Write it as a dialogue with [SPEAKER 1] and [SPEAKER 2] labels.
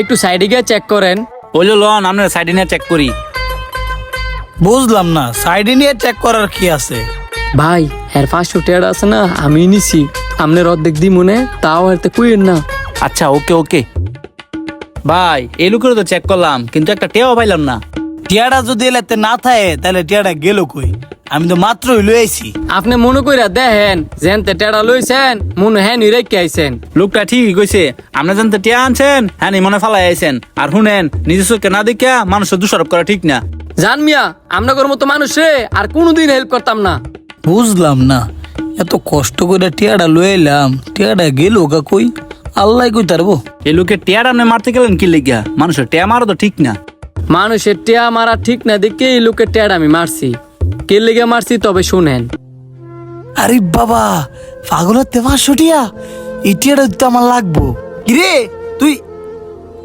[SPEAKER 1] একটু সাইডে গিয়ে চেক করেন।
[SPEAKER 2] ওইলো লন আমরা সাইডে নিয়ে চেক করি।
[SPEAKER 3] বুঝলাম না, সাইডে নিয়ে চেক করার কি আছে?
[SPEAKER 1] ভাই হ্যার 500 টাকা আছে না, আমি নিছি। আপনার অর্ধেক দি মনে, তাও হারতে কইেন না।
[SPEAKER 2] আচ্ছা ওকে ওকে। ভাই এই লোকের তো চেক করলাম, কিন্তু একটা টেও পাইলাম না।
[SPEAKER 3] টিয়াটা যদি এলাতে না থাকে তাহলে টিয়াটা গেল কই? আমি তো মাত্রই লই আইছি।
[SPEAKER 1] আপনি মনে কইরা দেখেন, যেনতে টেড়া লইছেন মনে হ্যাঁ নিরে কে আইছেন।
[SPEAKER 2] লোকটা ঠিকই কইছে, আপনি জানতে টিয়া আনছেন, হ্যাঁ নি মনে ফালাই আইছেন। আর শুনেন, নিজের চোখে না দেখিয়া মানুষের দোষারোপ করা ঠিক না।
[SPEAKER 1] জান মিয়া, আপনাদের মতো মানুষে আর কোনোদিন হেল্প করতাম না।
[SPEAKER 3] বুঝলাম না, এত কষ্ট করে টিয়াটা লই এলাম, টিয়াটা গেল গা কই? আল্লাহ কই তারবো।
[SPEAKER 2] এই লোকের টিয়ার আপনি মারতে গেলেন কি লেগিয়া? মানুষের টিয়া মারা তো ঠিক না।
[SPEAKER 1] মানুষের টেয়া মারা ঠিক না দেখে এই লোকের টেয়ার আমি মারছি। কে লেগে মারছি তবে শুনেন।
[SPEAKER 3] আরে বাবা, পাগলের 500 টিয়া, এই টিয়াটা তো আমার লাগবো। কিরে তুই